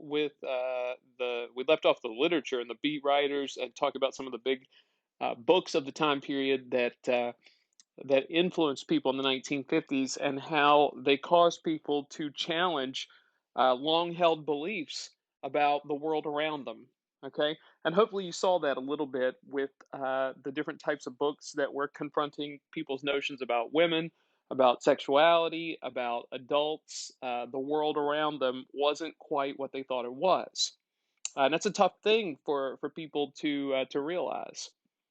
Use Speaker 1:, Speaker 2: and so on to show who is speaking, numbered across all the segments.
Speaker 1: with we left off the literature and the beat writers and talk about some of the big books of the time period that influenced people in the 1950s and how they caused people to challenge long held beliefs about the world around them. Okay. And hopefully you saw that a little bit with the different types of books that were confronting people's notions about women, about sexuality, about adults. The world around them wasn't quite what they thought it was. And that's a tough thing for people to realize.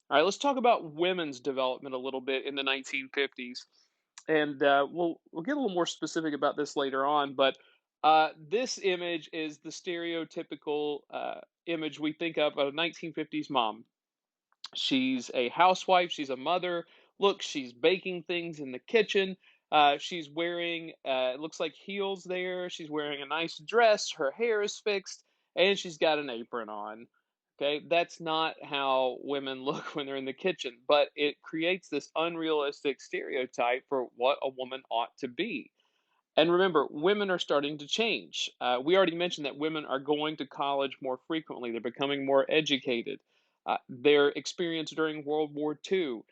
Speaker 1: All right, let's talk about women's development a little bit in the 1950s, and we'll get a little more specific about this later on. But this image is the stereotypical image we think of a 1950s mom. She's a housewife, she's a mother. Look, she's baking things in the kitchen. She's wearing, it looks like heels there. She's wearing a nice dress. Her hair is fixed, and she's got an apron on. Okay, that's not how women look when they're in the kitchen, but it creates this unrealistic stereotype for what a woman ought to be. And remember, women are starting to change. We already mentioned that women are going to college more frequently. They're becoming more educated. Their experience during World War II,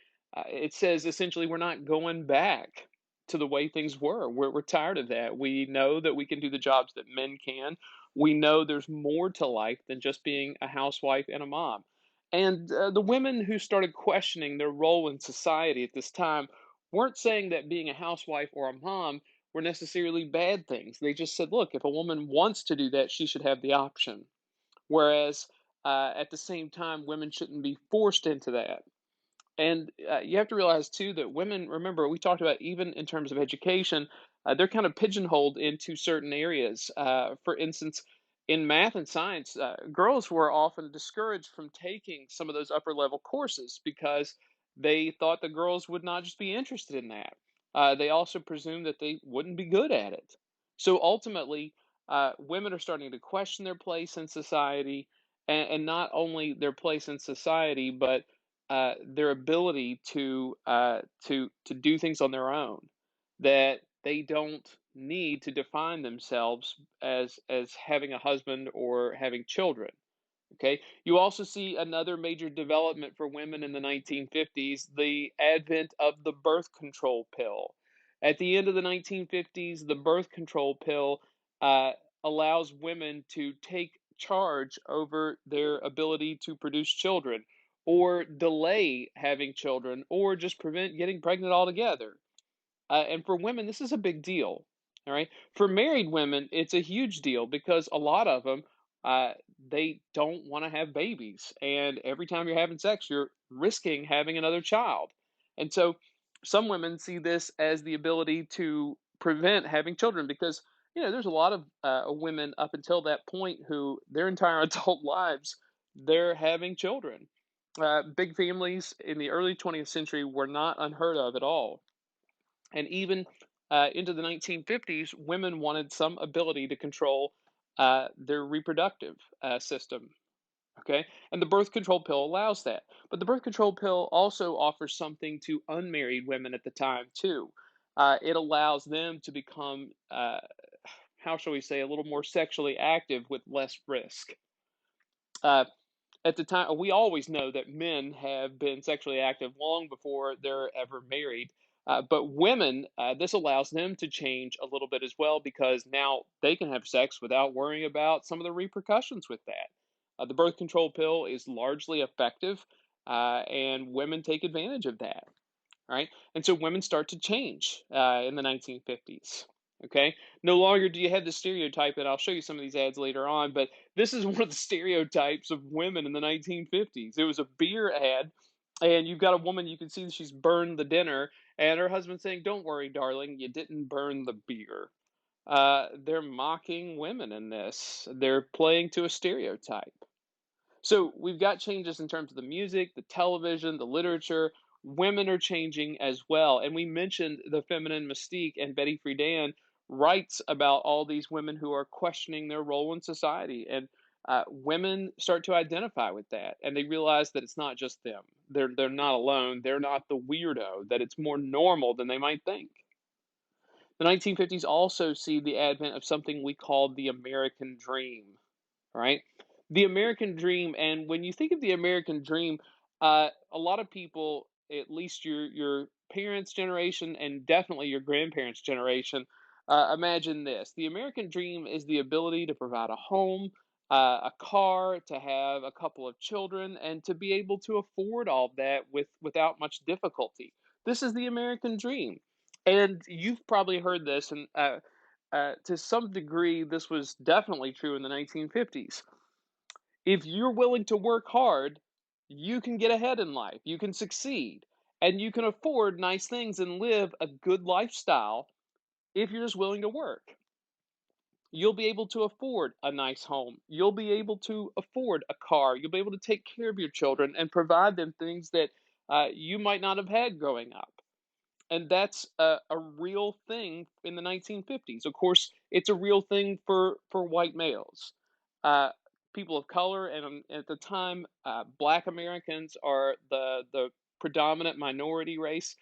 Speaker 1: it says essentially we're not going back to the way things were. We're tired of that. We know that we can do the jobs that men can. We know there's more to life than just being a housewife and a mom. And the women who started questioning their role in society at this time weren't saying that being a housewife or a mom were necessarily bad things. They just said, look, if a woman wants to do that, she should have the option. Whereas at the same time, women shouldn't be forced into that. And you have to realize too that women, remember, we talked about even in terms of education, they're kind of pigeonholed into certain areas. For instance, in math and science, girls were often discouraged from taking some of those upper level courses because they thought the girls would not just be interested in that. They also presumed that they wouldn't be good at it. So ultimately, women are starting to question their place in society, and not only their place in society, but their ability to do things on their own, that they don't need to define themselves as having a husband or having children. Okay. You also see another major development for women in the 1950s, the advent of the birth control pill. At the end of the 1950s, the birth control pill uh, allows women to take charge over their ability to produce children or delay having children or just prevent getting pregnant altogether. And for women, this is a big deal. All right. For married women, it's a huge deal because a lot of them, they don't want to have babies. And every time you're having sex, you're risking having another child. And so some women see this as the ability to prevent having children because, there's a lot of women up until that point who their entire adult lives, they're having children. Big families in the early 20th century were not unheard of at all. And even into the 1950s, women wanted some ability to control their reproductive system. Okay. And the birth control pill allows that. But the birth control pill also offers something to unmarried women at the time, too. It allows them to become, how shall we say, a little more sexually active with less risk. Uh, at the time, we always know that men have been sexually active long before they're ever married. But women, this allows them to change a little bit as well because now they can have sex without worrying about some of the repercussions with that. The birth control pill is largely effective, and women take advantage of that. Right? And so women start to change in the 1950s. Okay. No longer do you have the stereotype, and I'll show you some of these ads later on, but this is one of the stereotypes of women in the 1950s. It was a beer ad, and you've got a woman, you can see that she's burned the dinner, and her husband saying, don't worry, darling, you didn't burn the beer. They're mocking women in this, they're playing to a stereotype. So we've got changes in terms of the music, the television, the literature. Women are changing as well. And we mentioned the feminine mystique, and Betty Friedan writes about all these women who are questioning their role in society. And women start to identify with that, and they realize that it's not just them. They're not alone. They're not the weirdo. That it's more normal than they might think. The 1950s also see the advent of something we call the American dream. All right. The American dream, and when you think of the American dream, a lot of people, at least your parents' generation and definitely your grandparents' generation, imagine this: the American dream is the ability to provide a home, a car, to have a couple of children, and to be able to afford all that without much difficulty. This is the American dream, and you've probably heard this, and to some degree, this was definitely true in the 1950s. If you're willing to work hard, you can get ahead in life, you can succeed, and you can afford nice things and live a good lifestyle if you're just willing to work. You'll be able to afford a nice home. You'll be able to afford a car. You'll be able to take care of your children and provide them things that you might not have had growing up. And that's a real thing in the 1950s. Of course, it's a real thing for white males. Uh, People of color, and at the time, Black Americans are the predominant minority race.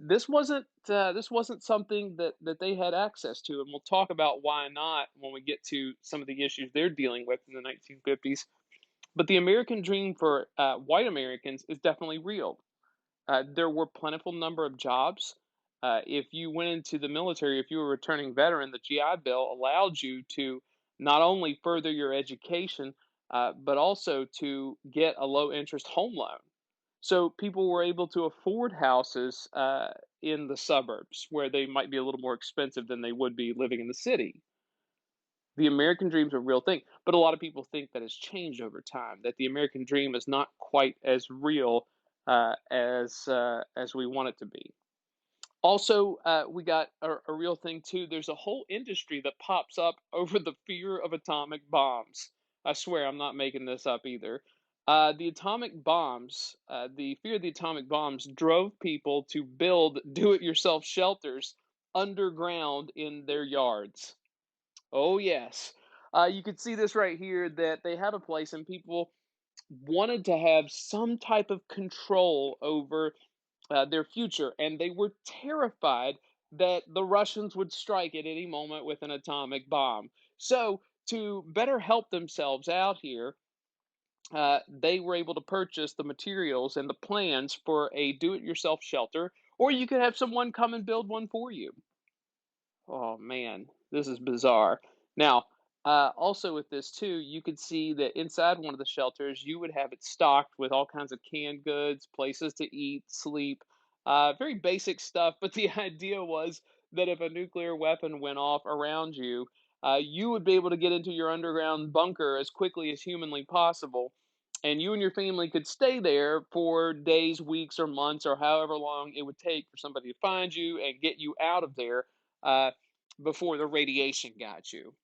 Speaker 1: This wasn't something that they had access to, and we'll talk about why not when we get to some of the issues they're dealing with in the 1950s. But the American dream for white Americans is definitely real. There were plentiful number of jobs. If you went into the military, if you were a returning veteran, the GI Bill allowed you to not only further your education, but also to get a low interest home loan. So people were able to afford houses in the suburbs where they might be a little more expensive than they would be living in the city. The American dream's a real thing, but a lot of people think that it's changed over time, that the American dream is not quite as real as we want it to be. Also, we got a real thing too. There's a whole industry that pops up over the fear of atomic bombs. I swear I'm not making this up either. The atomic bombs, the fear of the atomic bombs drove people to build do it yourself shelters underground in their yards. Oh, yes. You could see this right here that they have a place and people wanted to have some type of control over their future, and they were terrified that the Russians would strike at any moment with an atomic bomb. So, to better help themselves out here, they were able to purchase the materials and the plans for a do it yourself shelter, or you could have someone come and build one for you. Oh man, this is bizarre. Now, also with this too, you could see that inside one of the shelters, you would have it stocked with all kinds of canned goods, places to eat, sleep, very basic stuff. But the idea was that if a nuclear weapon went off around you, you would be able to get into your underground bunker as quickly as humanly possible. And you and your family could stay there for days, weeks, or months, or however long it would take for somebody to find you and get you out of there. Uh, Before the radiation got you.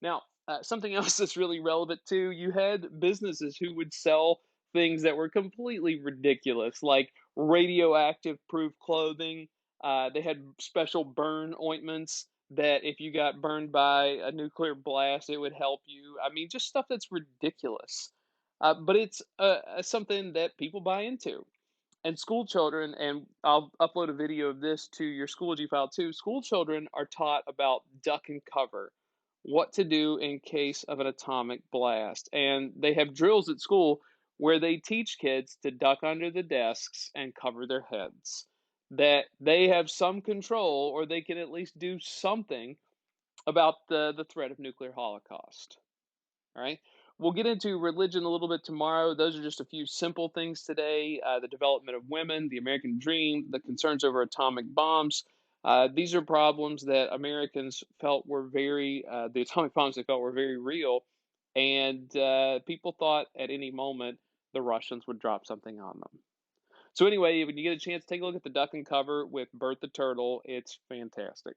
Speaker 1: Now, something else that's really relevant too, you had businesses who would sell things that were completely ridiculous, like radioactive proof clothing. They had special burn ointments that if you got burned by a nuclear blast, it would help you. I mean, just stuff that's ridiculous. But it's something that people buy into. And school children, and I'll upload a video of this to your Schoology file too. School children are taught about duck and cover, what to do in case of an atomic blast. And they have drills at school where they teach kids to duck under the desks and cover their heads. That they have some control, or they can at least do something about the threat of nuclear holocaust. All right. We'll get into religion a little bit tomorrow. Those are just a few simple things today. The development of women, the American dream, the concerns over atomic bombs. These are problems that Americans felt were the atomic bombs they felt were very real. And people thought at any moment the Russians would drop something on them. So, anyway, when you get a chance, take a look at the duck and cover with Bert the Turtle. It's fantastic.